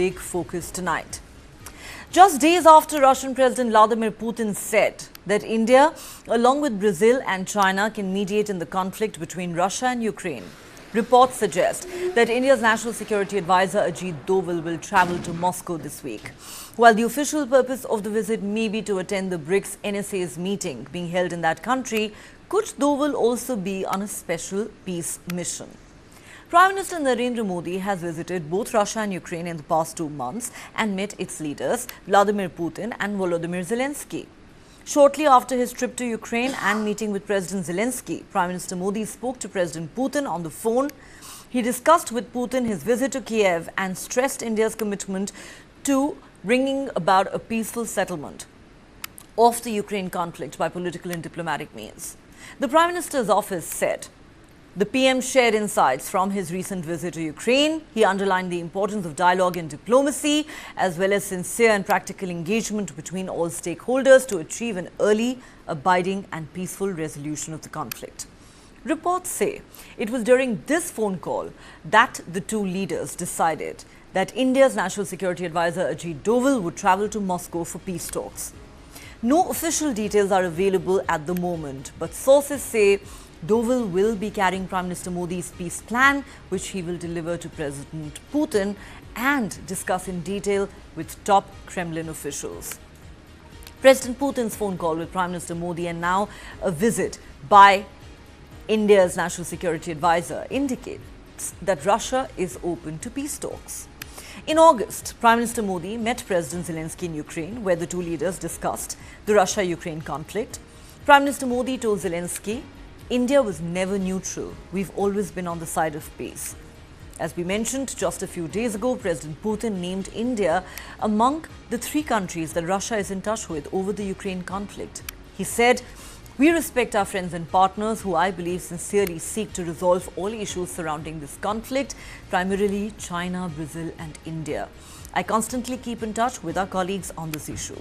big focus tonight. Just days after Russian President Vladimir Putin said that India, along with Brazil and China, can mediate in the conflict between Russia and Ukraine, reports suggest that India's National Security Advisor Ajit Doval will travel to Moscow this week. While the official purpose of the visit may be to attend the BRICS NSA's meeting being held in that country, could Doval also be on a special peace mission? Prime Minister Narendra Modi has visited both Russia and Ukraine in the past 2 months and met its leaders, Vladimir Putin and Volodymyr Zelensky. Shortly after his trip to Ukraine and meeting with President Zelensky, Prime Minister Modi spoke to President Putin on the phone. He discussed with Putin his visit to Kiev and stressed India's commitment to bringing about a peaceful settlement of the Ukraine conflict by political and diplomatic means. The Prime Minister's office said the PM shared insights from his recent visit to Ukraine. He underlined the importance of dialogue and diplomacy, as well as sincere and practical engagement between all stakeholders to achieve an early, abiding and peaceful resolution of the conflict. Reports say it was during this phone call that the two leaders decided that India's National Security Advisor Ajit Doval would travel to Moscow for peace talks. No official details are available at the moment, but sources say Doval will be carrying Prime Minister Modi's peace plan, which he will deliver to President Putin and discuss in detail with top Kremlin officials. President Putin's phone call with Prime Minister Modi and now a visit by India's National Security Advisor indicates that Russia is open to peace talks. In August, Prime Minister Modi met President Zelensky in Ukraine, where the two leaders discussed the Russia-Ukraine conflict. Prime Minister Modi told Zelensky, India was never neutral. We've always been on the side of peace. As we mentioned just a few days ago, President Putin named India among the 3 countries that Russia is in touch with over the Ukraine conflict. He said, we respect our friends and partners who I believe sincerely seek to resolve all issues surrounding this conflict, primarily China, Brazil and India. I constantly keep in touch with our colleagues on this issue.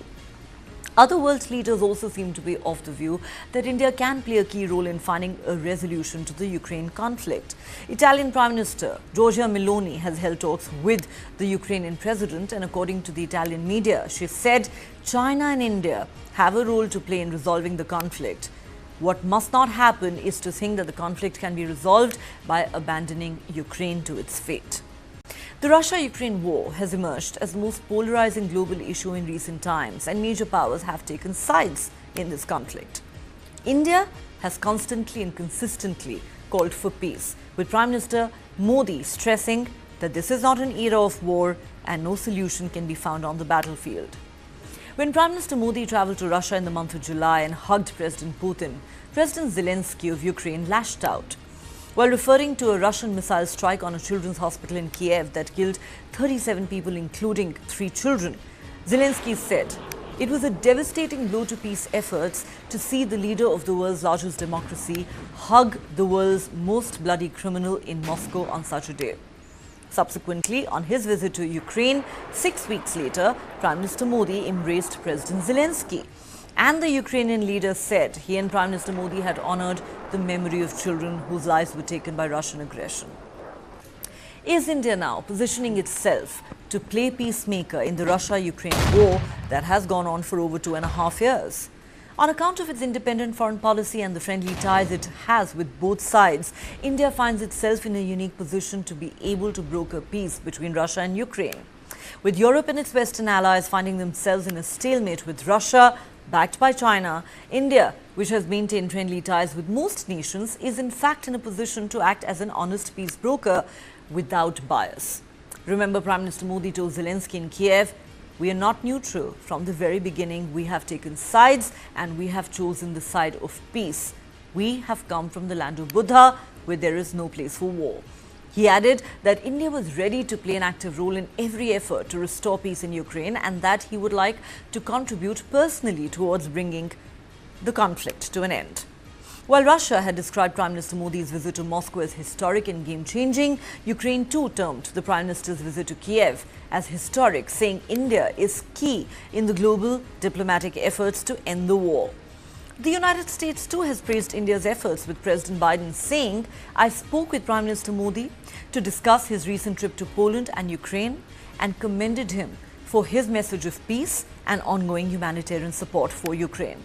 Other world leaders also seem to be of the view that India can play a key role in finding a resolution to the Ukraine conflict. Italian Prime Minister Giorgia Meloni has held talks with the Ukrainian president, and according to the Italian media, she said China and India have a role to play in resolving the conflict. What must not happen is to think that the conflict can be resolved by abandoning Ukraine to its fate. The Russia-Ukraine war has emerged as the most polarizing global issue in recent times, and major powers have taken sides in this conflict. India has constantly and consistently called for peace, with Prime Minister Modi stressing that this is not an era of war and no solution can be found on the battlefield. When Prime Minister Modi travelled to Russia in the month of July and hugged President Putin, President Zelensky of Ukraine lashed out. While referring to a Russian missile strike on a children's hospital in Kiev that killed 37 people, including 3 children, Zelensky said it was a devastating blow to peace efforts to see the leader of the world's largest democracy hug the world's most bloody criminal in Moscow on such a day. Subsequently, on his visit to Ukraine, 6 weeks later, Prime Minister Modi embraced President Zelensky. And the Ukrainian leader said he and Prime Minister Modi had honoured the memory of children whose lives were taken by Russian aggression. Is India now positioning itself to play peacemaker in the Russia-Ukraine war that has gone on for over 2.5 years? On account of its independent foreign policy and the friendly ties it has with both sides, India finds itself in a unique position to be able to broker peace between Russia and Ukraine. With Europe and its Western allies finding themselves in a stalemate with Russia, backed by China, India, which has maintained friendly ties with most nations, is in fact in a position to act as an honest peace broker without bias. Remember, Prime Minister Modi told Zelensky in Kiev, we are not neutral. From the very beginning, we have taken sides and we have chosen the side of peace. We have come from the land of Buddha, where there is no place for war. He added that India was ready to play an active role in every effort to restore peace in Ukraine and that he would like to contribute personally towards bringing the conflict to an end. While Russia had described Prime Minister Modi's visit to Moscow as historic and game-changing, Ukraine too termed the Prime Minister's visit to Kiev as historic, saying India is key in the global diplomatic efforts to end the war. The United States too has praised India's efforts, with President Biden saying, I spoke with Prime Minister Modi to discuss his recent trip to Poland and Ukraine, and commended him for his message of peace and ongoing humanitarian support for Ukraine.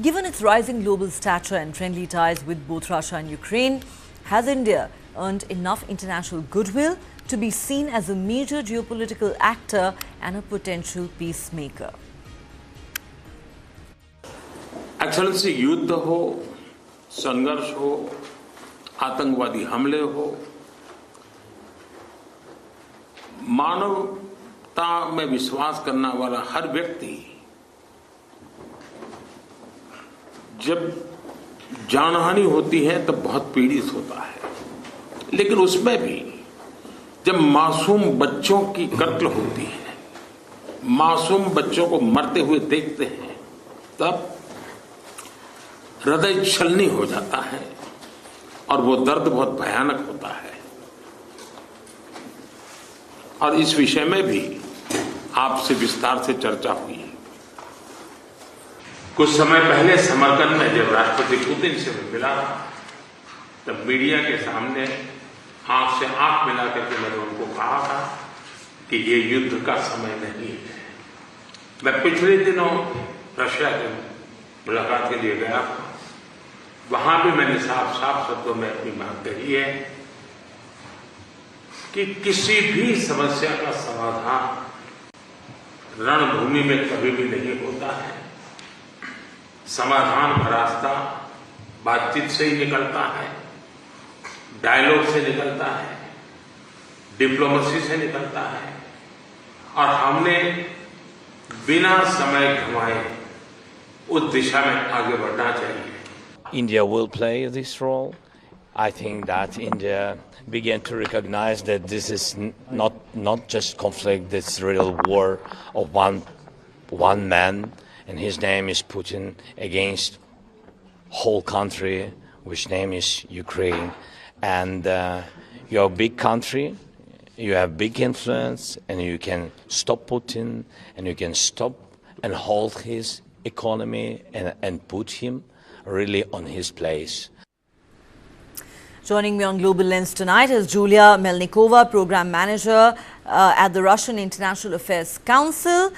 Given its rising global stature and friendly ties with both Russia and Ukraine, has India earned enough international goodwill to be seen as a major geopolitical actor and a potential peacemaker? Excellency, युद्ध हो, संघर्ष हो, आतंकवादी हमले हो, मानवता में विश्वास करने वाला हर व्यक्ति जब जानहानि होती है तो बहुत पीड़ित होता है। लेकिन उसमें भी जब मासूम बच्चों की कत्ल होती है, मासूम बच्चों को मरते हुए देखते हैं, तब हृदय छलनी हो जाता है और वो दर्द बहुत भयानक होता है। और इस विषय में भी आपसे विस्तार से चर्चा हुई है। कुछ समय पहले समरकंद में जब राष्ट्रपति पुतिन से मिला था, तब मीडिया के सामने आंख से आंख मिला करके मैंने उनको कहा था कि ये युद्ध का समय नहीं है। मैं पिछले दिनों रशिया के मुलाकात के लिए गया था, वहां भी मैंने साफ साफ शब्दों में अपनी बात कही है कि किसी भी समस्या का समाधान रणभूमि में कभी भी नहीं होता है। समाधान का रास्ता बातचीत से ही निकलता है, डायलॉग से निकलता है, डिप्लोमेसी से निकलता है, और हमने बिना समय गंवाए उस दिशा में आगे बढ़ना चाहिए। India will play this role. I think that India began to recognize that this is not just conflict, this real war of one man, and his name is Putin, against whole country, which name is Ukraine. And you're a big country, you have big influence, and you can stop Putin, and you can stop and hold his economy and put him really on his place. Joining me on Global Lens tonight is Julia Melnikova, Program Manager at the Russian International Affairs Council.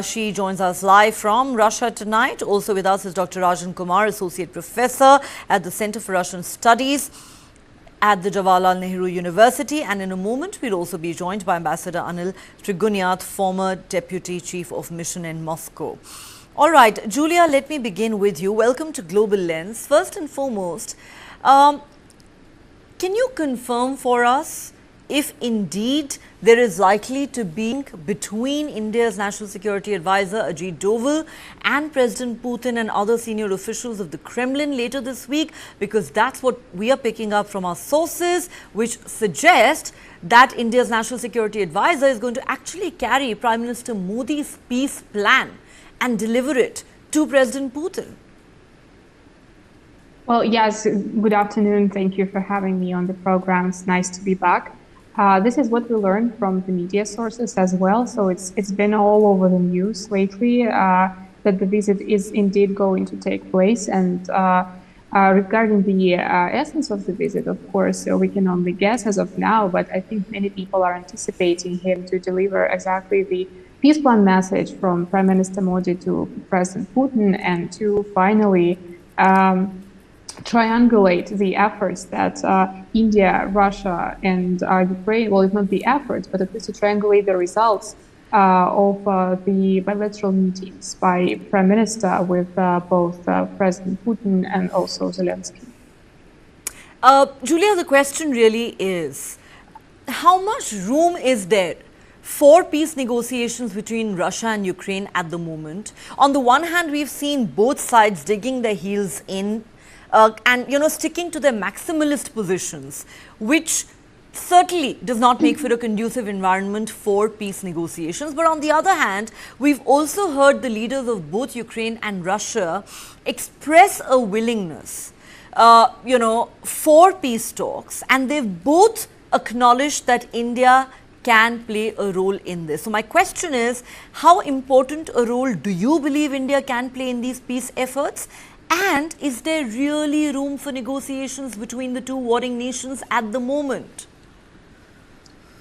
She joins us live from Russia tonight. Also with us is Dr. Rajan Kumar, Associate Professor at the Center for Russian Studies at the Jawaharlal Nehru University. And in a moment, we'll also be joined by Ambassador Anil Trigunyat, former Deputy Chief of Mission in Moscow. All right, Julia, let me begin with you. Welcome to Global Lens. First and foremost, can you confirm for us if indeed there is likely to be between India's National Security Advisor Ajit Doval and President Putin and other senior officials of the Kremlin later this week? Because that's what we are picking up from our sources, which suggest that India's National Security Advisor is going to actually carry Prime Minister Modi's peace plan and deliver it to President Putin. Well, yes, good afternoon. Thank you for having me on the program. It's nice to be back. This is what we learned from the media sources as well. So it's been all over the news lately that the visit is indeed going to take place. And regarding the essence of the visit, of course, we can only guess as of now, but I think many people are anticipating him to deliver exactly the peace plan message from Prime Minister Modi to President Putin, and to finally triangulate the efforts that India, Russia, and Ukraine, well, if not the efforts, but at least to triangulate the results of the bilateral meetings by Prime Minister with both President Putin and also Zelensky. Julia, the question really is, how much room is there for peace negotiations between Russia and Ukraine at the moment? On the one hand, we've seen both sides digging their heels in and, sticking to their maximalist positions, which certainly does not make for a conducive environment for peace negotiations. But on the other hand, we've also heard the leaders of both Ukraine and Russia express a willingness, for peace talks, and they've both acknowledged that India can play a role in this. So my question is, how important a role do you believe India can play in these peace efforts? And is there really room for negotiations between the two warring nations at the moment?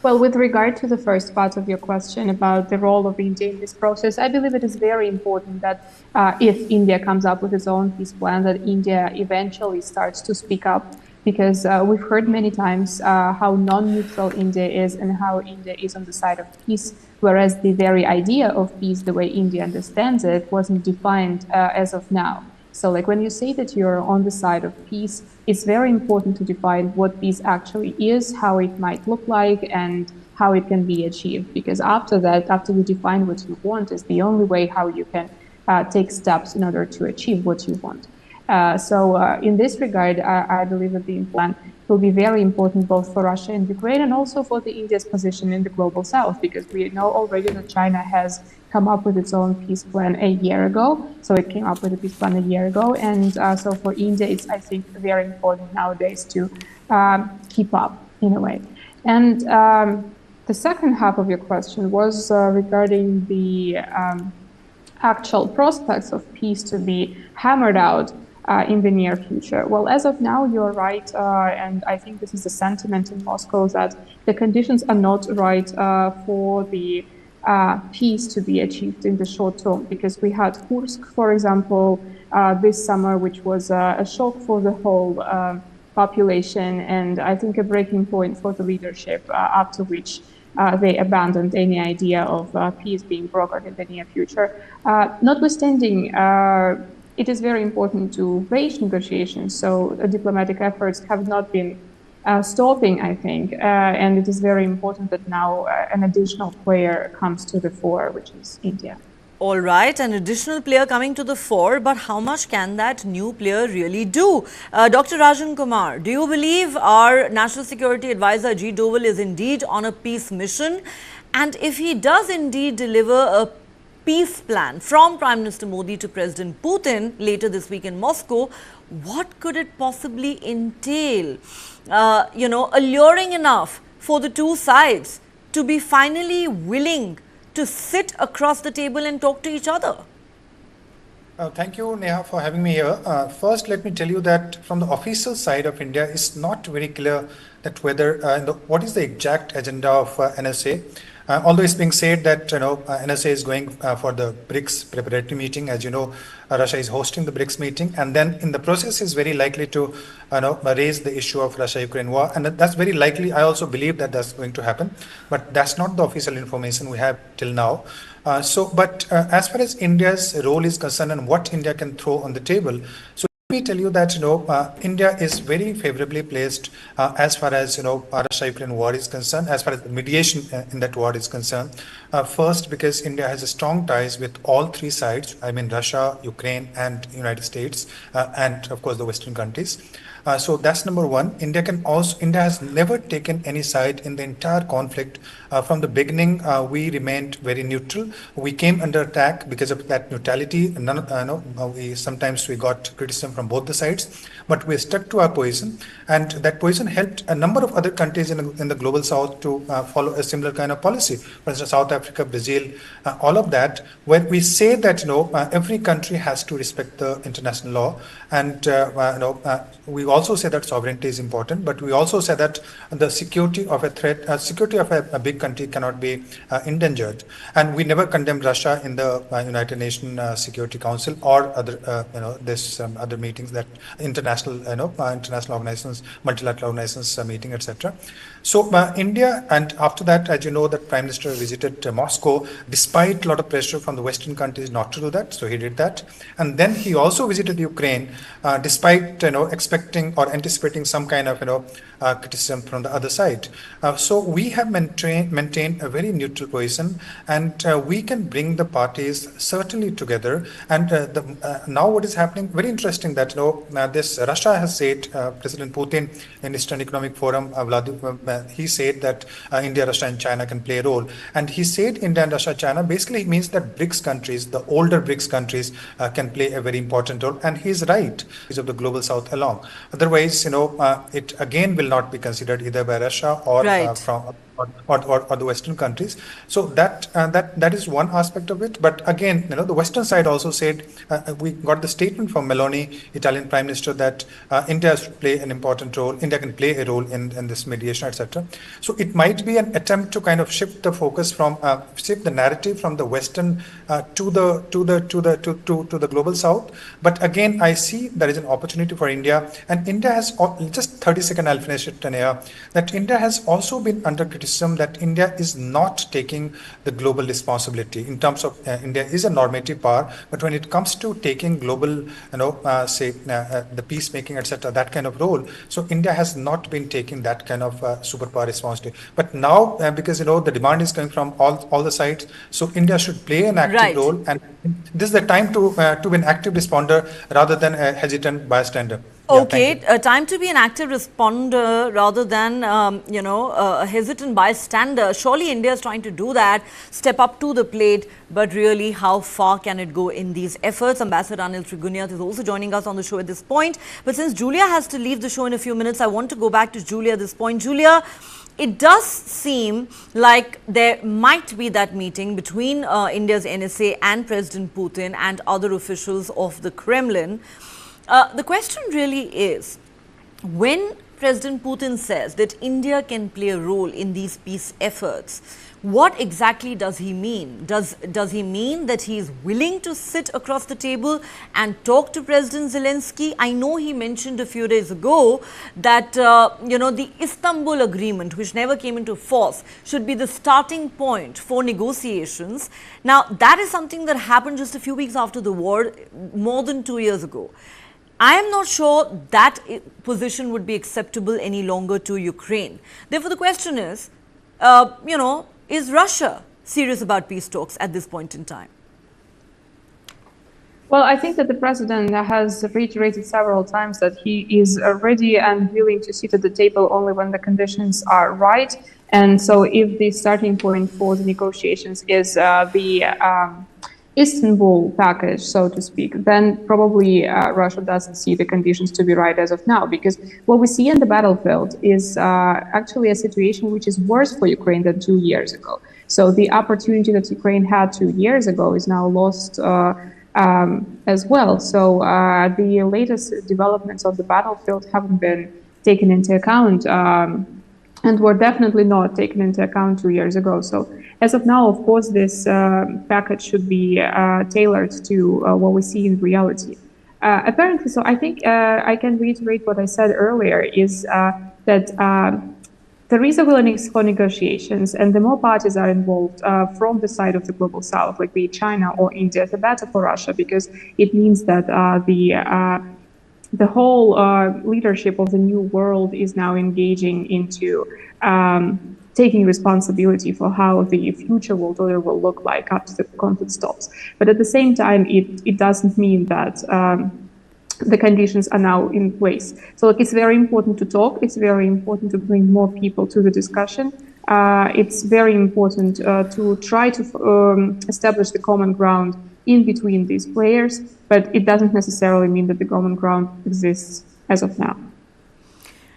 Well, with regard to the first part of your question about the role of India in this process, I believe it is very important that if India comes up with its own peace plan, that India eventually starts to speak up, because we've heard many times how non-neutral India is and how India is on the side of peace, whereas the very idea of peace, the way India understands it, wasn't defined as of now. So like when you say that you're on the side of peace, it's very important to define what peace actually is, how it might look like, and how it can be achieved. Because after that, after you define what you want, is the only way how you can take steps in order to achieve what you want. So in this regard, I believe that the plan will be very important both for Russia and Ukraine, and also for the India's position in the global south, because we know already that China has come up with its own peace plan a year ago. So it came up with a peace plan a year ago. And so for India, it's, I think, very important nowadays to keep up in a way. And the second half of your question was regarding the actual prospects of peace to be hammered out in the near future. Well, as of now, you're right, and I think this is the sentiment in Moscow, that the conditions are not right for the peace to be achieved in the short term, because we had Kursk, for example, this summer, which was a shock for the whole population, and I think a breaking point for the leadership, after which they abandoned any idea of peace being brokered in the near future. Notwithstanding, it is very important to raise negotiations, so diplomatic efforts have not been stopping, I think, and it is very important that now an additional player comes to the fore, which is India. All right, an additional player coming to the fore, but how much can that new player really do? Dr. Rajan Kumar, do you believe our National Security Advisor Ajit Doval is indeed on a peace mission? And if he does indeed deliver a peace plan from Prime Minister Modi to President Putin later this week in Moscow, what could it possibly entail? Alluring enough for the two sides to be finally willing to sit across the table and talk to each other? Thank you, Neha, for having me here. First, let me tell you that from the official side of India, it's not very clear that whether what is the exact agenda of NSA. Although it's being said that NSA is going for the BRICS preparatory meeting. As you know, Russia is hosting the BRICS meeting, and then in the process is very likely to raise the issue of Russia-Ukraine war, and that's very likely. I also believe that that's going to happen, but that's not the official information we have till now. But as far as India's role is concerned and what India can throw on the table, so let me tell you that India is very favorably placed as far as Russia-Ukraine war is concerned, as far as the mediation in that war is concerned. First, because India has a strong ties with all three sides. I mean Russia, Ukraine, and United States, and of course the Western countries. So that's number one. India has never taken any side in the entire conflict. From the beginning, we remained very neutral. We came under attack because of that neutrality. Sometimes we got criticism from both the sides, but we stuck to our position, and that position helped a number of other countries in the global south to follow a similar kind of policy. For instance, South Africa, Brazil, all of that, where we say that every country has to respect the international law, and we also say that sovereignty is important, but we also say that the security of security of a big country cannot be endangered. And we never condemned Russia in the United Nations Security Council or other other meetings, that international organizations, multilateral organizations meeting, etc. So India, and after that, as you know, that Prime Minister visited Moscow despite a lot of pressure from the Western countries not to do that. So he did that, and then he also visited Ukraine despite expecting or anticipating some kind of criticism from the other side. So we have maintained a very neutral position, and we can bring the parties certainly together. And now what is happening, very interesting that this Russia has said, President Putin in Eastern Economic Forum, he said that India, Russia, and China can play a role. And he said India and Russia, China basically means that BRICS countries, the older BRICS countries, can play a very important role. And he's right, because of the global south along. Otherwise, it again will not be considered either by Russia or or the Western countries. So that is one aspect of it. But again, the Western side also said, we got the statement from Meloni, Italian Prime Minister, that India should play an important role. India can play a role in this mediation, etc. So it might be an attempt to kind of shift the focus from shift the narrative from the Western to the global South. But again, I see there is an opportunity for India, and India has just 30 seconds. I'll finish it, Neha. That India has also been under criticism that India is not taking the global responsibility in terms of India is a normative power, but when it comes to taking global, the peacemaking, etc., that kind of role, so India has not been taking that kind of superpower responsibility. But now, because the demand is coming from all the sides, so India should play an active role, and this is the time to be an active responder rather than a hesitant bystander. Okay, time to be an active responder rather than, a hesitant bystander. Surely India is trying to do that, step up to the plate, but really how far can it go in these efforts? Ambassador Anil Trigunyat is also joining us on the show at this point. But since Julia has to leave the show in a few minutes, I want to go back to Julia at this point. Julia, it does seem like there might be that meeting between India's NSA and President Putin and other officials of the Kremlin. The question really is, when President Putin says that India can play a role in these peace efforts, what exactly does he mean? Does he mean that he is willing to sit across the table and talk to President Zelensky? I know he mentioned a few days ago that, the Istanbul agreement, which never came into force, should be the starting point for negotiations. Now, that is something that happened just a few weeks after the war, more than 2 years ago. I am not sure that position would be acceptable any longer to Ukraine. Therefore, the question is, is Russia serious about peace talks at this point in time? Well, I think that the president has reiterated several times that he is ready and willing to sit at the table only when the conditions are right. And so if the starting point for the negotiations is the Istanbul package, so to speak, then probably Russia doesn't see the conditions to be right as of now, because what we see on the battlefield is actually a situation which is worse for Ukraine than 2 years ago. So the opportunity that Ukraine had 2 years ago is now lost as well. So the latest developments on the battlefield haven't been taken into account and were definitely not taken into account 2 years ago. So as of now, of course, this package should be tailored to what we see in reality. Apparently, so I think I can reiterate what I said earlier, is that there is a willingness for negotiations, and the more parties are involved from the side of the global south, like be it China or India, the better for Russia, because it means that the whole leadership of the new world is now engaging into taking responsibility for how the future world order will look like after the conflict stops. But at the same time, it doesn't mean that the conditions are now in place. So it's very important to talk. It's very important to bring more people to the discussion. It's very important to try to establish the common ground in between these players, but it doesn't necessarily mean that the common ground exists as of now.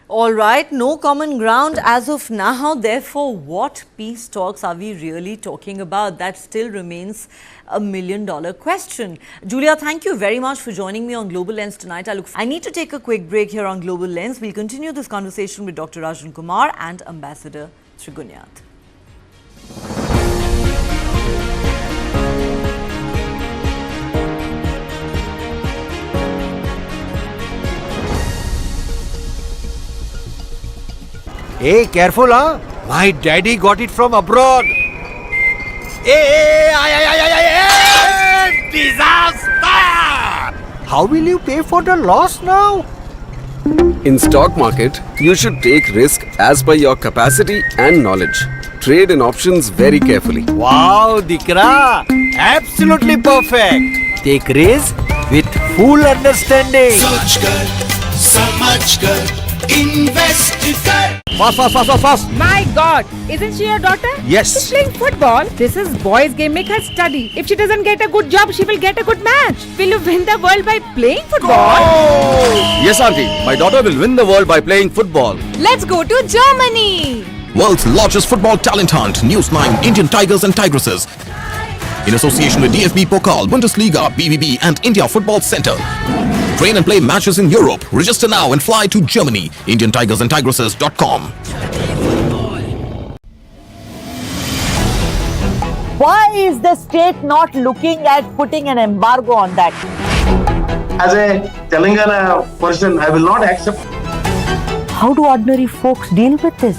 All right, no common ground as of now. Therefore, what peace talks are we really talking about? That still remains a $1 million question. Julia, thank you very much for joining me on Global Lens tonight. I need to take a quick break here on Global Lens. We'll continue this conversation with Dr. Rajan Kumar and Ambassador Trigunyat. Hey, careful, huh? My daddy got it from abroad. Hey, disaster! How will you pay for the loss now? In stock market, you should take risk as per your capacity and knowledge. Trade in options very carefully. Wow, Dikra! Absolutely perfect. Take risk with full understanding. सोच कर, समझ कर, invest कर. Fast. My God, isn't she your daughter? Yes. She's playing football. This is boys' game. Make her study. If she doesn't get a good job, she will get a good match. Will you win the world by playing football? Yes, auntie. My daughter will win the world by playing football. Let's go to Germany. World's largest football talent hunt, News9 Indian Tigers and Tigresses. In association with DFB Pokal, Bundesliga, BVB and India Football Center. Train and play matches in Europe. Register now and fly to Germany. IndianTigersandTigresses.com. Why is the state not looking at putting an embargo on that? As a Telangana person, I will not accept. How do ordinary folks deal with this?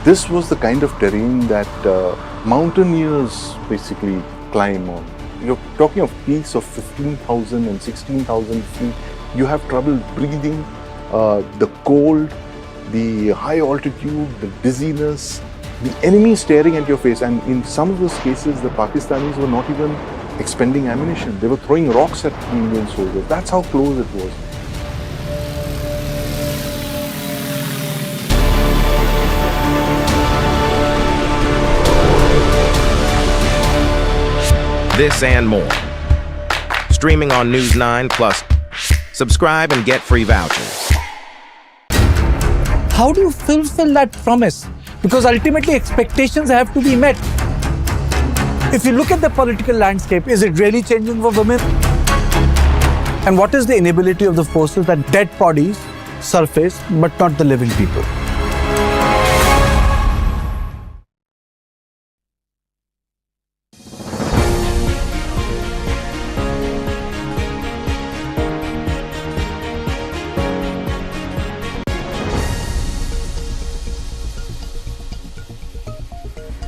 This was the kind of terrain that mountaineers basically climb on. You're talking of peaks of 15,000 and 16,000 feet. You have trouble breathing, the cold, the high altitude, the dizziness, the enemy staring at your face. And in some of those cases, the Pakistanis were not even expending ammunition. They were throwing rocks at the Indian soldiers. That's how close it was. This and more. Streaming on News9 Plus. Subscribe and get free vouchers. How do you fulfill that promise? Because ultimately expectations have to be met. If you look at the political landscape, is it really changing for women? And what is the inability of the forces that dead bodies surface but not the living people?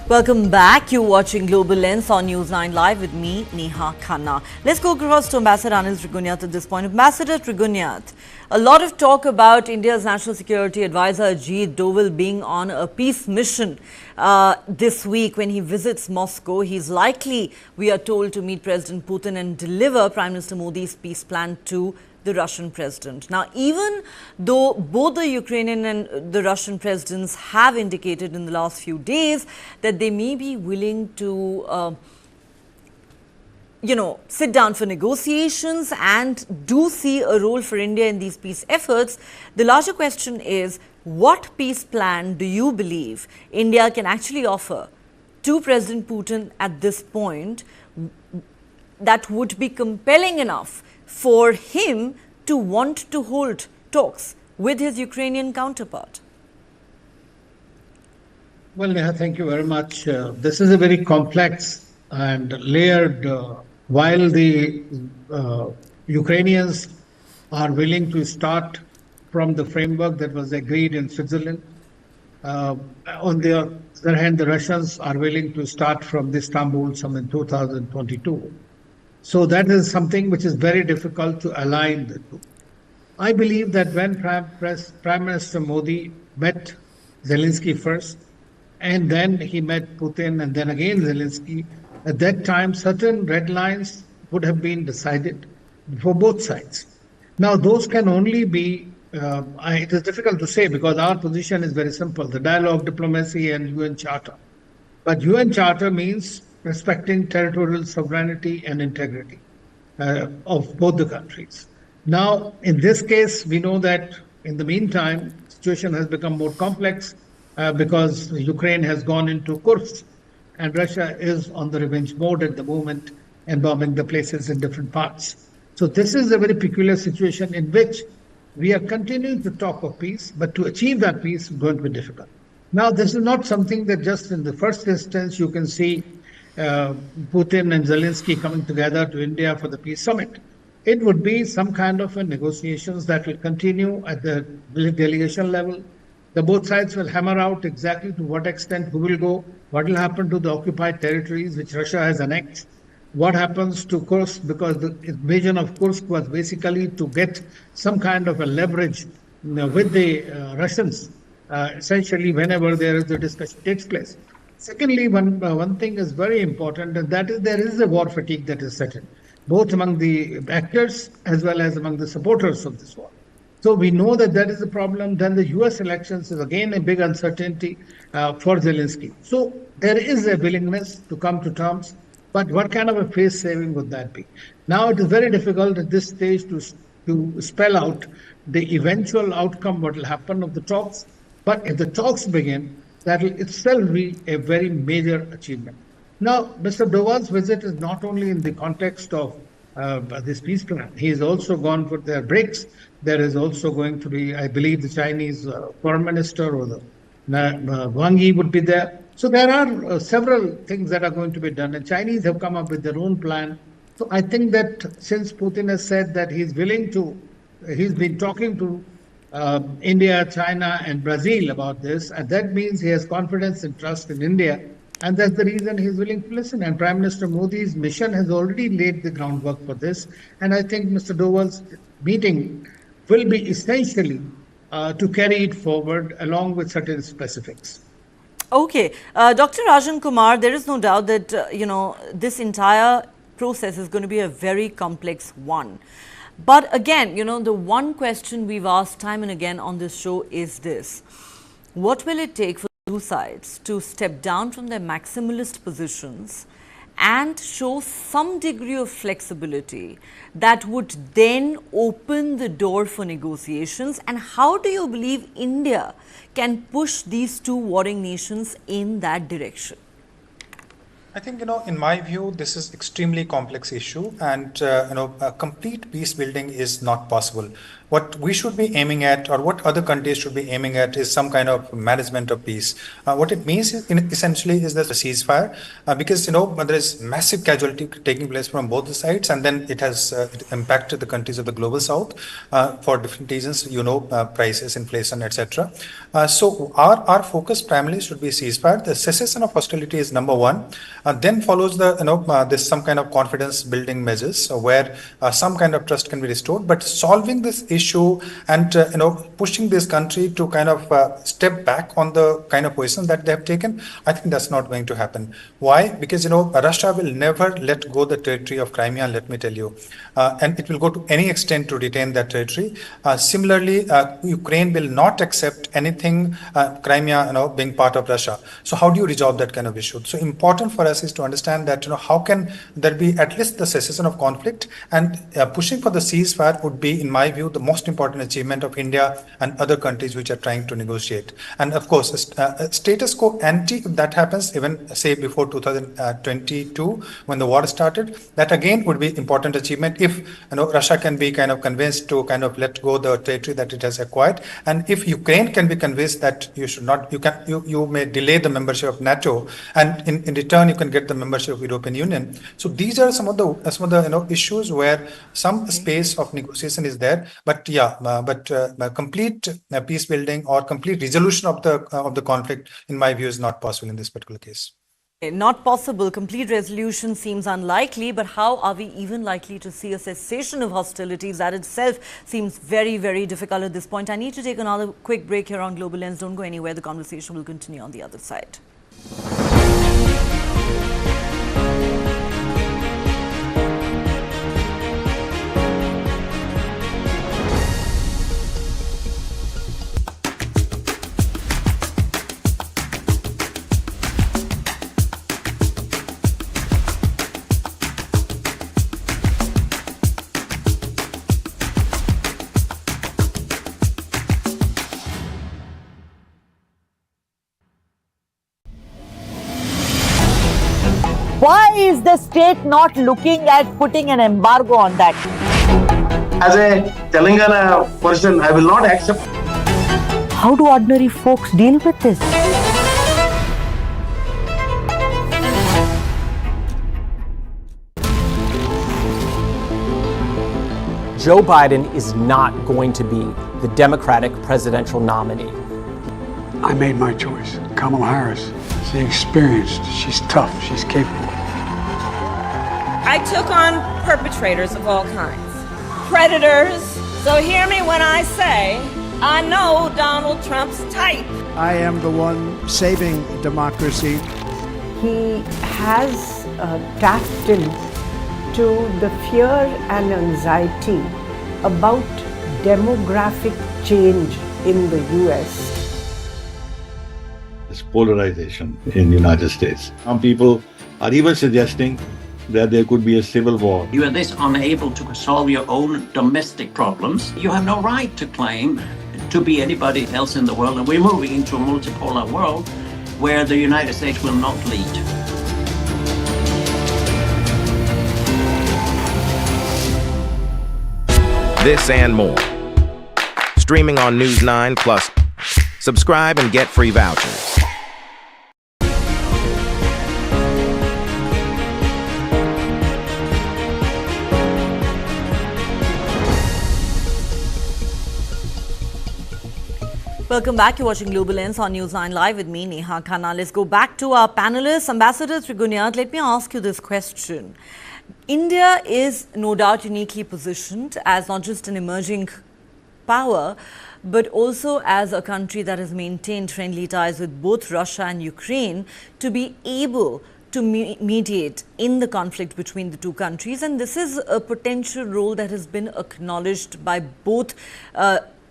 Welcome back. You're watching Global Lens on News9 Live with me, Neha Khanna. Let's go across to Ambassador Anil Trigunyat at this point. Ambassador Trigunyat, a lot of talk about India's National Security Advisor Ajit Doval being on a peace mission this week when he visits Moscow. He's likely, we are told, to meet President Putin and deliver Prime Minister Modi's peace plan to the Russian president. Now, even though both the Ukrainian and the Russian presidents have indicated in the last few days that they may be willing to, sit down for negotiations and do see a role for India in these peace efforts, the larger question is, what peace plan do you believe India can actually offer to President Putin at this point that would be compelling enough for him to want to hold talks with his Ukrainian counterpart? Well, Neha, thank you very much. This is a very complex and layered, while the Ukrainians are willing to start from the framework that was agreed in Switzerland. On the other hand, the Russians are willing to start from the Istanbul summit in 2022. So that is something which is very difficult to align the two. I believe that when Prime Minister Modi met Zelensky first, and then he met Putin, and then again Zelensky, at that time certain red lines would have been decided for both sides. Now those can only be, it is difficult to say because our position is very simple, the dialogue, diplomacy and UN Charter. But UN Charter means respecting territorial sovereignty and integrity of both the countries. Now, in this case, we know that in the meantime, the situation has become more complex because Ukraine has gone into Kursk and Russia is on the revenge mode at the moment and bombing the places in different parts. So this is a very peculiar situation in which we are continuing to talk of peace, but to achieve that peace is going to be difficult. Now, this is not something that just in the first instance you can see Putin and Zelensky coming together to India for the peace summit. It would be some kind of a negotiations that will continue at the delegation level. The both sides will hammer out exactly to what extent who will go, what will happen to the occupied territories which Russia has annexed, what happens to Kursk, because the invasion of Kursk was basically to get some kind of a leverage with the Russians, essentially whenever there is a discussion takes place. Secondly, one thing is very important, and that is there is a war fatigue that is set in, both among the actors as well as among the supporters of this war. So we know that that is a problem. Then the US elections is again a big uncertainty for Zelensky. So there is a willingness to come to terms. But what kind of a face saving would that be? Now it is very difficult at this stage to spell out the eventual outcome, what will happen of the talks. But if the talks begin, that will itself be a very major achievement. Now, Mr. Doval's visit is not only in the context of this peace plan. He has also gone for their BRICS. There is also going to be, I believe, the Chinese foreign minister or the Wang Yi would be there. So there are several things that are going to be done, and Chinese have come up with their own plan. So I think that since Putin has said that he's willing to, he's been talking to India, China, and Brazil about this, and that means he has confidence and trust in India, and that's the reason he's willing to listen. And Prime Minister Modi's mission has already laid the groundwork for this, and I think Mr. Doval's meeting will be essentially to carry it forward along with certain specifics. Okay, Dr. Rajan Kumar, there is no doubt that this entire process is going to be a very complex one. But again, the one question we've asked time and again on this show is this: what will it take for two sides to step down from their maximalist positions and show some degree of flexibility that would then open the door for negotiations? And how do you believe India can push these two warring nations in that direction? I think, in my view, this is extremely complex issue, and, a complete peace building is not possible. What we should be aiming at, or what other countries should be aiming at, is some kind of management of peace. What it means essentially is that the ceasefire, because, there is massive casualty taking place from both the sides, and then it has impacted the countries of the global south for different reasons, prices, inflation, etc. So our focus primarily should be ceasefire. The cessation of hostility is number one. Then follows this some kind of confidence building measures where some kind of trust can be restored. But solving this issue and pushing this country to kind of step back on the kind of position that they have taken, I think that's not going to happen. Why? Because Russia will never let go the territory of Crimea, let me tell you, and it will go to any extent to retain that territory. Similarly, Ukraine will not accept anything Crimea being part of Russia. So how do you resolve that kind of issue? So important for us is to understand that how can there be at least the cessation of conflict, and pushing for the ceasefire would be, in my view, the most important achievement of India and other countries which are trying to negotiate. And of course, status quo ante, if that happens, even say before 2022 when the war started, that again would be important achievement if Russia can be kind of convinced to kind of let go the territory that it has acquired, and if Ukraine can be convinced that you should not, you may delay the membership of NATO, and in return you can get the membership of European Union. So these are some of the issues where some space of negotiation is there. But complete peace building or complete resolution of the conflict, in my view, is not possible in this particular case. Not possible. Complete resolution seems unlikely, but how are we even likely to see a cessation of hostilities? That itself seems very, very difficult at this point. I need to take another quick break here on Global Lens. Don't go anywhere. The conversation will continue on the other side. Why is the state not looking at putting an embargo on that? As a Telangana person, I will not accept. How do ordinary folks deal with this? Joe Biden is not going to be the Democratic presidential nominee. I made my choice. Kamala Harris. She's experienced, she's tough, she's capable. I took on perpetrators of all kinds, predators. So hear me when I say, I know Donald Trump's type. I am the one saving democracy. He has tapped into the fear and anxiety about demographic change in the US. Polarization in the United States. Some people are even suggesting that there could be a civil war. You are this unable to solve your own domestic problems. You have no right to claim to be anybody else in the world. And we're moving into a multipolar world where the United States will not lead. This and more. Streaming on News9 Plus. Subscribe and get free vouchers. Welcome back. You're watching Global Lens on News9 Live with me, Neha Khanna. Let's go back to our panelists. Ambassador Trigunyat, let me ask you this question. India is no doubt uniquely positioned as not just an emerging power, but also as a country that has maintained friendly ties with both Russia and Ukraine to be able to mediate in the conflict between the two countries. And this is a potential role that has been acknowledged by both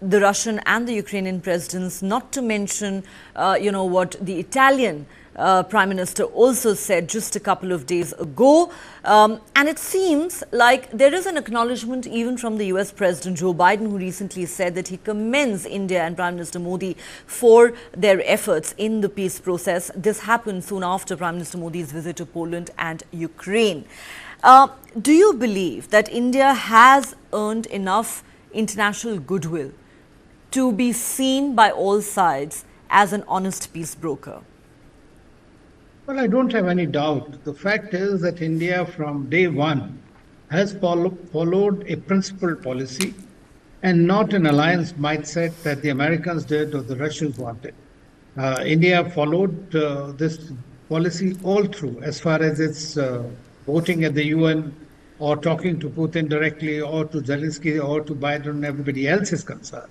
the Russian and the Ukrainian presidents, not to mention, what the Italian Prime Minister also said just a couple of days ago. And it seems like there is an acknowledgement even from the US President Joe Biden, who recently said that he commends India and Prime Minister Modi for their efforts in the peace process. This happened soon after Prime Minister Modi's visit to Poland and Ukraine. Do you believe that India has earned enough international goodwill to be seen by all sides as an honest peace broker? Well, I don't have any doubt. The fact is that India from day one has followed a principled policy and not an alliance mindset that the Americans did or the Russians wanted. India followed this policy all through, as far as its voting at the UN or talking to Putin directly or to Zelensky or to Biden and everybody else is concerned.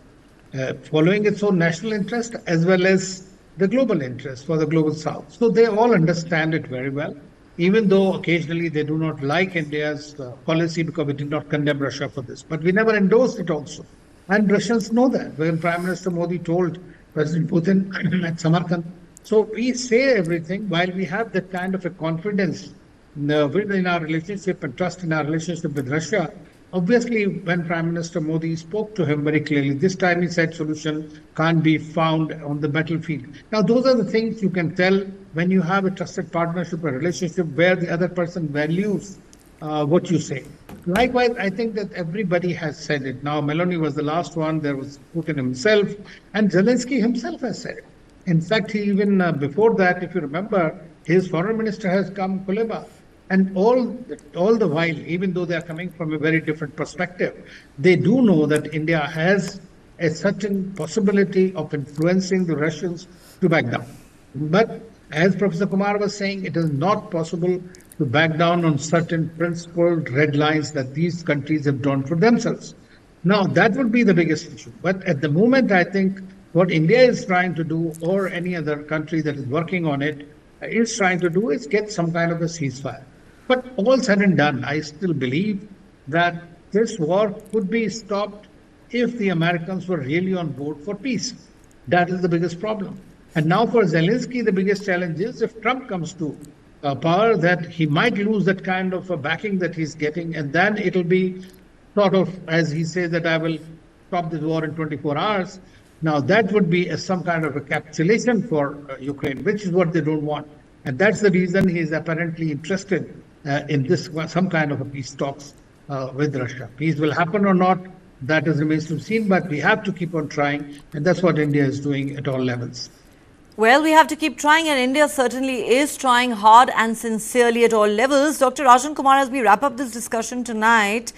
Following its own national interest as well as the global interest for the global south. So they all understand it very well, even though occasionally they do not like India's policy because we did not condemn Russia for this. But we never endorsed it also. And Russians know that. When Prime Minister Modi told President Putin at Samarkand. So we say everything while we have that kind of a confidence within our relationship and trust in our relationship with Russia. Obviously, when Prime Minister Modi spoke to him very clearly, this time he said solution can't be found on the battlefield. Now, those are the things you can tell when you have a trusted partnership, a relationship where the other person values what you say. Likewise, I think that everybody has said it. Now, Meloni was the last one. There was Putin himself, and Zelensky himself has said it. In fact, he even before that, if you remember, his foreign minister has come, Kuleba. And all the while, even though they are coming from a very different perspective, they do know that India has a certain possibility of influencing the Russians to back down. But as Professor Kumar was saying, it is not possible to back down on certain principled red lines that these countries have drawn for themselves. Now, that would be the biggest issue. But at the moment, I think what India is trying to do, or any other country that is working on it, is trying to do is get some kind of a ceasefire. But all said and done, I still believe that this war could be stopped if the Americans were really on board for peace. That is the biggest problem. And now for Zelensky, the biggest challenge is if Trump comes to power, that he might lose that kind of a backing that he's getting. And then it'll be sort of, as he says, that I will stop this war in 24 hours. Now that would be some kind of a capitulation for Ukraine, which is what they don't want. And that's the reason he is apparently interested in this, some kind of a peace talks with Russia. Peace will happen or not, that remains to be seen, but we have to keep on trying, and that's what India is doing at all levels. Well, we have to keep trying, and India certainly is trying hard and sincerely at all levels. Dr. Rajan Kumar, as we wrap up this discussion tonight,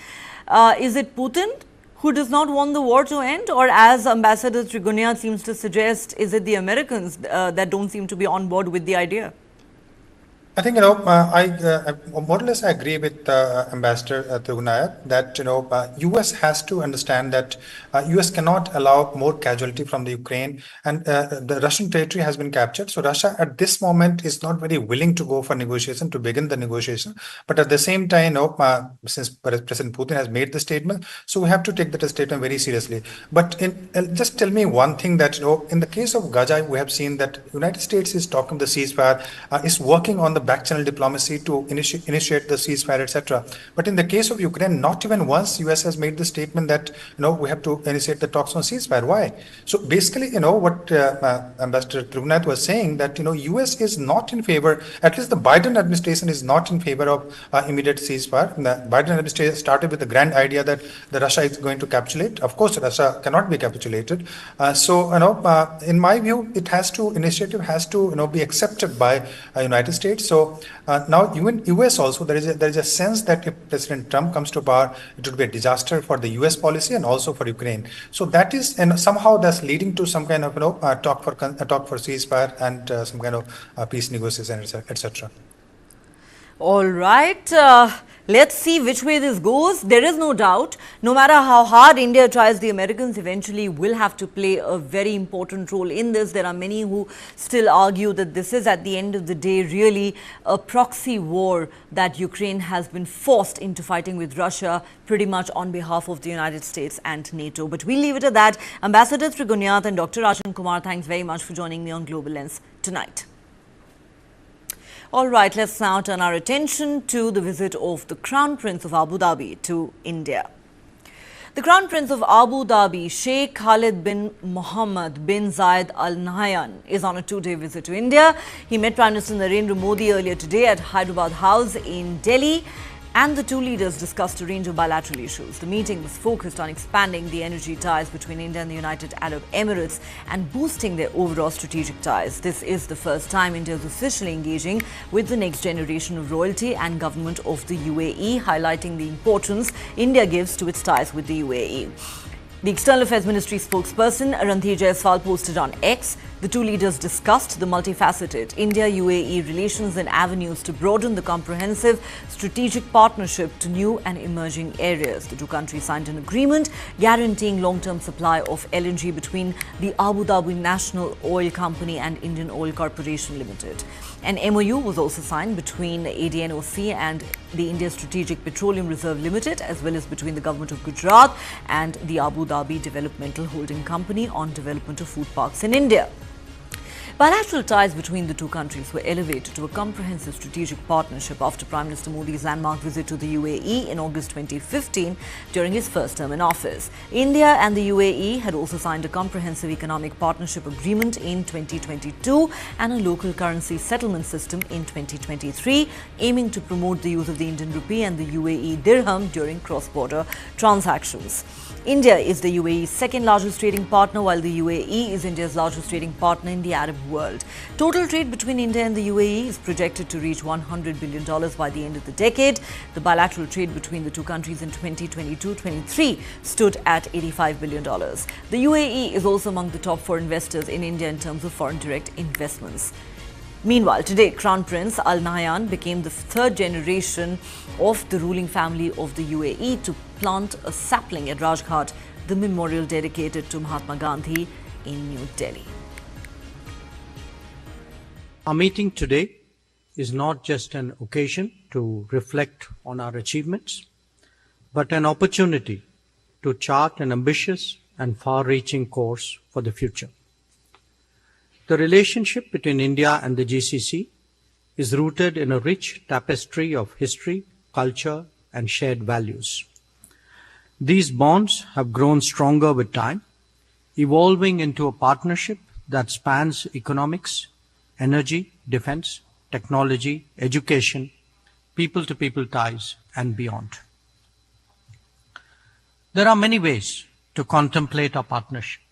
is it Putin who does not want the war to end, or as Ambassador Trigunyat seems to suggest, is it the Americans that don't seem to be on board with the idea? I think, I more or less I agree with Ambassador Trigunyat that, US has to understand that US cannot allow more casualty from the Ukraine, and the Russian territory has been captured. So Russia at this moment is not very willing to go for negotiation, to begin the negotiation. But at the same time, since President Putin has made the statement, so we have to take that statement very seriously. But just tell me one thing that, in the case of Gaza, we have seen that United States is talking the ceasefire, is working on the back-channel diplomacy to initiate the ceasefire, etc. But in the case of Ukraine, not even once US has made the statement that, we have to initiate the talks on ceasefire. Why? So basically, what Ambassador Trugnath was saying, that, US is not in favor, at least the Biden administration is not in favor of immediate ceasefire. The Biden administration started with the grand idea that the Russia is going to capitulate. Of course, Russia cannot be capitulated. In my view, initiative has to be accepted by United States. So now even US also, there is a sense that if President Trump comes to power, it would be a disaster for the US policy and also for Ukraine. So that is, and somehow that's leading to some kind of talk for ceasefire and some kind of peace negotiation, etc. All right. Let's see which way this goes. There is no doubt, no matter how hard India tries, the Americans eventually will have to play a very important role in this. There are many who still argue that this is, at the end of the day, really a proxy war that Ukraine has been forced into fighting with Russia, pretty much on behalf of the United States and NATO. But we'll leave it at that. Ambassador Trigonyat and Dr. Rajan Kumar, thanks very much for joining me on Global Lens tonight. All right, let's now turn our attention to the visit of the Crown Prince of Abu Dhabi to India. The Crown Prince of Abu Dhabi, Sheikh Khaled bin Mohammed bin Zayed Al Nahyan, is on a two-day visit to India. He met Prime Minister Narendra Modi earlier today at Hyderabad House in Delhi, and the two leaders discussed a range of bilateral issues. The meeting was focused on expanding the energy ties between India and the United Arab Emirates and boosting their overall strategic ties. This is the first time India is officially engaging with the next generation of royalty and government of the UAE, highlighting the importance India gives to its ties with the UAE. The External Affairs Ministry spokesperson Ranthir Jaiswal posted on X, the two leaders discussed the multifaceted India-UAE relations and avenues to broaden the comprehensive strategic partnership to new and emerging areas. The two countries signed an agreement guaranteeing long-term supply of LNG between the Abu Dhabi National Oil Company and Indian Oil Corporation Limited. An MOU was also signed between ADNOC and the India Strategic Petroleum Reserve Limited, as well as between the government of Gujarat and the Abu Dhabi Developmental Holding Company on development of food parks in India. Bilateral ties between the two countries were elevated to a comprehensive strategic partnership after Prime Minister Modi's landmark visit to the UAE in August 2015 during his first term in office. India and the UAE had also signed a comprehensive economic partnership agreement in 2022 and a local currency settlement system in 2023, aiming to promote the use of the Indian rupee and the UAE dirham during cross-border transactions. India is the UAE's second largest trading partner, while the UAE is India's largest trading partner in the Arab world. Total trade between India and the UAE is projected to reach $100 billion by the end of the decade. The bilateral trade between the two countries in 2022-23 stood at $85 billion. The UAE is also among the top 4 investors in India in terms of foreign direct investments. Meanwhile, today, Crown Prince Al Nahyan became the third generation of the ruling family of the UAE to plant a sapling at Rajghat, the memorial dedicated to Mahatma Gandhi in New Delhi. Our meeting today is not just an occasion to reflect on our achievements, but an opportunity to chart an ambitious and far-reaching course for the future. The relationship between India and the GCC is rooted in a rich tapestry of history, culture, and shared values. These bonds have grown stronger with time, evolving into a partnership that spans economics, energy, defense, technology, education, people-to-people ties, and beyond. There are many ways to contemplate our partnership.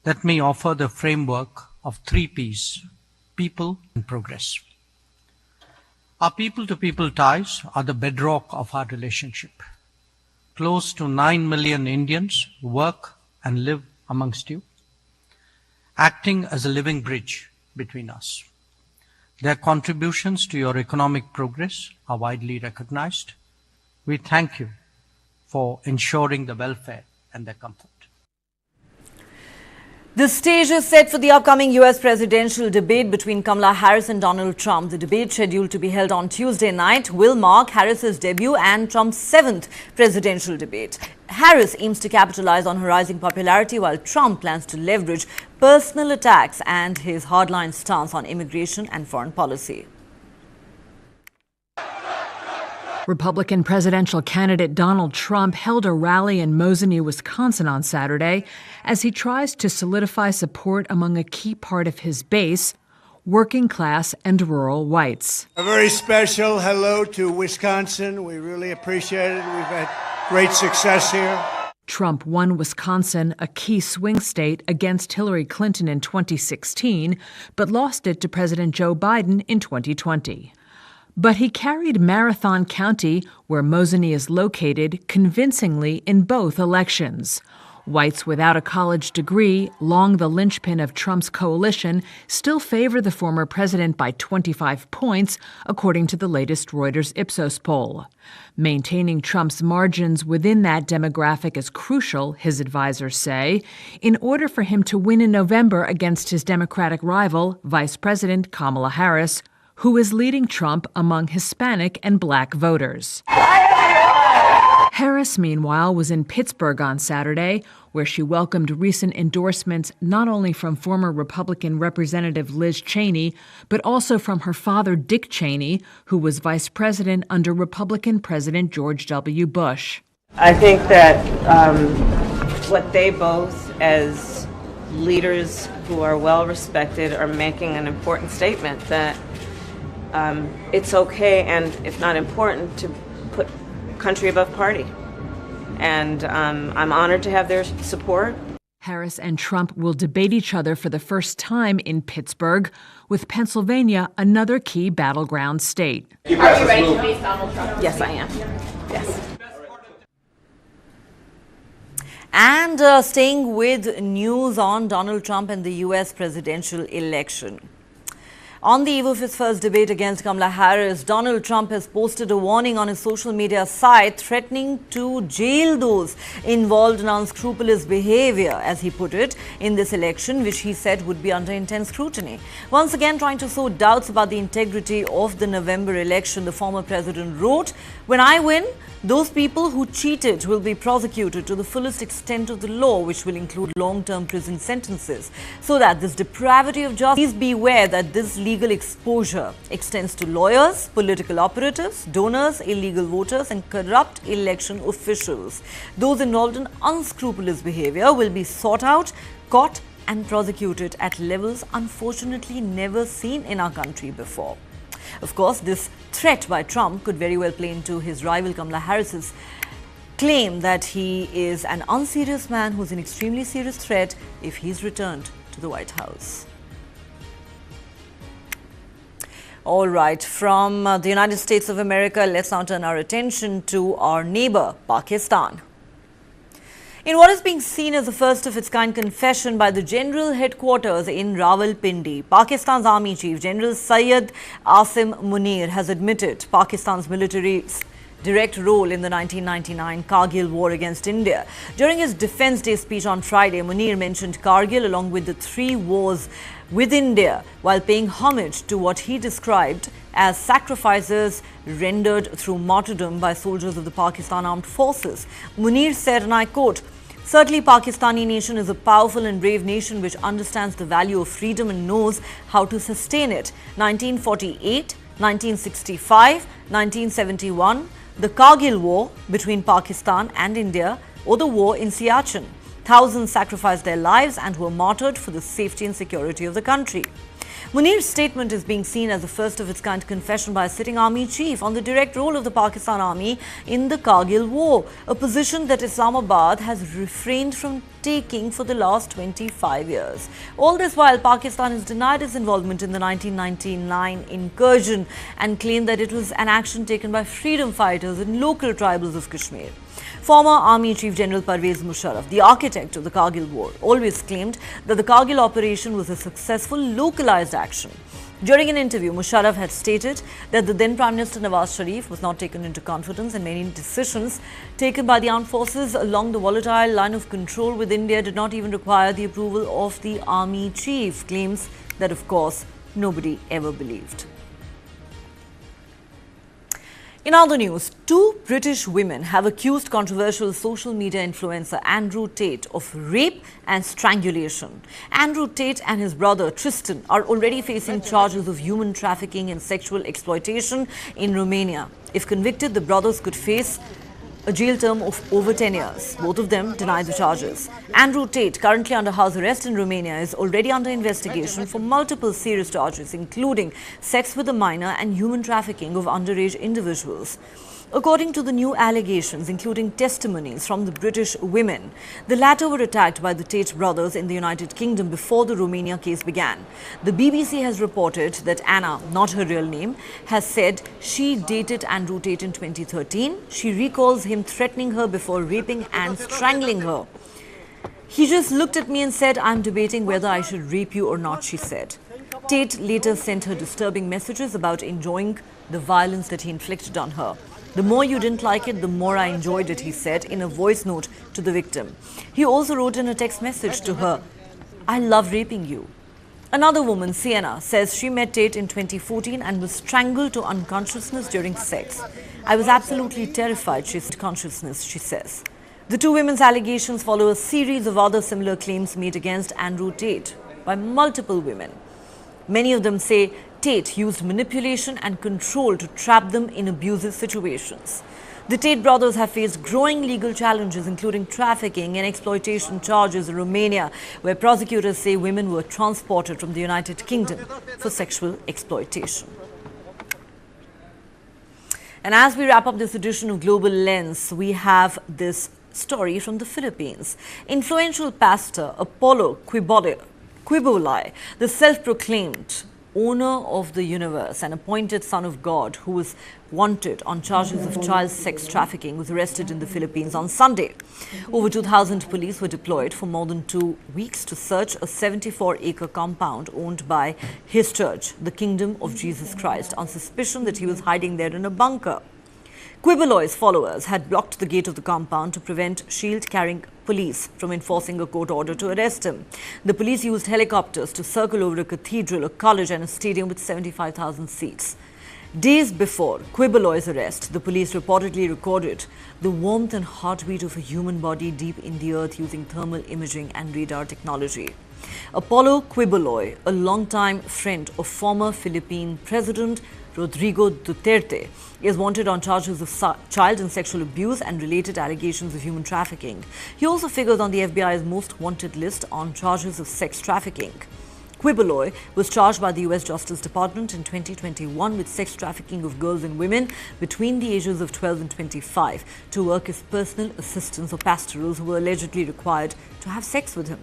Let me offer the framework of 3 Ps: people and progress. Our people-to-people ties are the bedrock of our relationship. Close to 9 million Indians work and live amongst you, acting as a living bridge between us. Their contributions to your economic progress are widely recognized. We thank you for ensuring the welfare and their comfort. The stage is set for the upcoming US presidential debate between Kamala Harris and Donald Trump. The debate, scheduled to be held on Tuesday night, will mark Harris's debut and Trump's 7th presidential debate. Harris aims to capitalize on her rising popularity, while Trump plans to leverage personal attacks and his hardline stance on immigration and foreign policy. Republican presidential candidate Donald Trump held a rally in Mosinee, Wisconsin on Saturday as he tries to solidify support among a key part of his base, working class and rural whites. A very special hello to Wisconsin. We really appreciate it. We've had great success here. Trump won Wisconsin, a key swing state, against Hillary Clinton in 2016, but lost it to President Joe Biden in 2020. But he carried Marathon County, where Mosinee is located, convincingly in both elections. Whites without a college degree, long the linchpin of Trump's coalition, still favor the former president by 25 points, according to the latest Reuters Ipsos poll. Maintaining Trump's margins within that demographic is crucial, his advisors say, in order for him to win in November against his Democratic rival, Vice President Kamala Harris, who is leading Trump among Hispanic and black voters. Harris, meanwhile, was in Pittsburgh on Saturday, where she welcomed recent endorsements not only from former Republican Representative Liz Cheney, but also from her father, Dick Cheney, who was vice president under Republican President George W. Bush. I think that what they both, as leaders who are well respected, are making an important statement that it's okay, and if not important, to put country above party. And I'm honored to have their support. Harris and Trump will debate each other for the first time in Pittsburgh, with Pennsylvania another key battleground state. Are you ready to face Donald Trump? Yes, I am. Yes. And staying with news on Donald Trump and the U.S. presidential election. On the eve of his first debate against Kamala Harris, Donald Trump has posted a warning on his social media site threatening to jail those involved in unscrupulous behavior, as he put it, in this election, which he said would be under intense scrutiny. Once again, trying to sow doubts about the integrity of the November election, the former president wrote, "When I win, those people who cheated will be prosecuted to the fullest extent of the law, which will include long-term prison sentences, so that this depravity of justice, please beware that this legal exposure extends to lawyers, political operatives, donors, illegal voters and corrupt election officials. Those involved in unscrupulous behavior will be sought out, caught and prosecuted at levels unfortunately never seen in our country before." Of course, this threat by Trump could very well play into his rival Kamala Harris's claim that he is an unserious man who's an extremely serious threat if he's returned to the White House. All right, from the United States of America, let's now turn our attention to our neighbor, Pakistan. In what is being seen as the first of its kind confession by the General Headquarters in Rawalpindi, Pakistan's Army Chief General Syed Asim Munir has admitted Pakistan's military's direct role in the 1999 Kargil war against India. During his Defence Day speech on Friday, Munir mentioned Kargil along with the 3 wars with India, while paying homage to what he described as sacrifices rendered through martyrdom by soldiers of the Pakistan Armed Forces. Munir said, and I quote, "Certainly, Pakistani nation is a powerful and brave nation which understands the value of freedom and knows how to sustain it. 1948, 1965, 1971, the Kargil War between Pakistan and India, or the war in Siachen. Thousands sacrificed their lives and were martyred for the safety and security of the country." Munir's statement is being seen as the first of its kind confession by a sitting army chief on the direct role of the Pakistan army in the Kargil war, a position that Islamabad has refrained from taking for the last 25 years. All this while, Pakistan has denied its involvement in the 1999 incursion and claimed that it was an action taken by freedom fighters and local tribals of Kashmir. Former Army Chief General Parvez Musharraf, the architect of the Kargil War, always claimed that the Kargil operation was a successful localized action. During an interview, Musharraf had stated that the then Prime Minister Nawaz Sharif was not taken into confidence and many decisions taken by the armed forces along the volatile line of control with India did not even require the approval of the Army Chief, claims that, of course, nobody ever believed. In other news, two British women have accused controversial social media influencer Andrew Tate of rape and strangulation. Andrew Tate and his brother Tristan are already facing charges of human trafficking and sexual exploitation in Romania. If convicted, the brothers could face a jail term of over 10 years. Both of them deny the charges. Andrew Tate, currently under house arrest in Romania, is already under investigation for multiple serious charges, including sex with a minor and human trafficking of underage individuals. According to the new allegations, including testimonies from the British women, the latter were attacked by the Tate brothers in the United Kingdom before the Romania case began. The BBC has reported that Anna, not her real name, has said she dated Andrew Tate in 2013. She recalls him threatening her before raping and strangling her. He just looked at me and said, "I'm debating whether I should rape you or not," she said. Tate later sent her disturbing messages about enjoying the violence that he inflicted on her. "The more you didn't like it, the more I enjoyed it," he said in a voice note to the victim. He also wrote in a text message to her, "I love raping you." Another woman, Sienna, says she met Tate in 2014 and was strangled to unconsciousness during sex. "I was absolutely terrified," she said, consciousness, she says. The two women's allegations follow a series of other similar claims made against Andrew Tate by multiple women. Many of them say Tate used manipulation and control to trap them in abusive situations. The Tate brothers have faced growing legal challenges, including trafficking and exploitation charges in Romania, where prosecutors say women were transported from the United Kingdom for sexual exploitation. And as we wrap up this edition of Global Lens, we have this story from the Philippines. Influential pastor Apollo Quiboloy, the self-proclaimed owner of the universe and appointed son of God, who was wanted on charges of child sex trafficking, was arrested in the Philippines on Sunday. Over 2,000 police were deployed for more than 2 weeks to search a 74-acre compound owned by his church, the Kingdom of Jesus Christ, on suspicion that he was hiding there in a bunker. Quiboloy's followers had blocked the gate of the compound to prevent shield-carrying police from enforcing a court order to arrest him. The police used helicopters to circle over a cathedral, a college and a stadium with 75,000 seats. Days before Quiboloy's arrest, the police reportedly recorded the warmth and heartbeat of a human body deep in the earth using thermal imaging and radar technology. Apollo Quiboloy, a longtime friend of former Philippine President Rodrigo Duterte, is wanted on charges of child and sexual abuse and related allegations of human trafficking. He also figures on the FBI's most wanted list on charges of sex trafficking. Quiboloy was charged by the U.S. Justice Department in 2021 with sex trafficking of girls and women between the ages of 12 and 25 to work as personal assistants or pastorals who were allegedly required to have sex with him.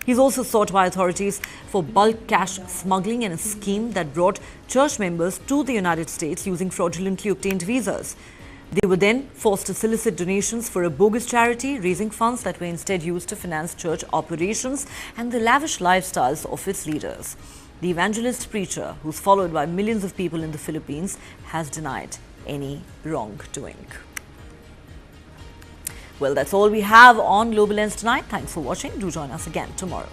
He's also sought by authorities for bulk cash smuggling and a scheme that brought church members to the United States using fraudulently obtained visas. They were then forced to solicit donations for a bogus charity, raising funds that were instead used to finance church operations and the lavish lifestyles of its leaders. The evangelist preacher, who's followed by millions of people in the Philippines, has denied any wrongdoing. Well, that's all we have on Global Lens tonight. Thanks for watching. Do join us again tomorrow.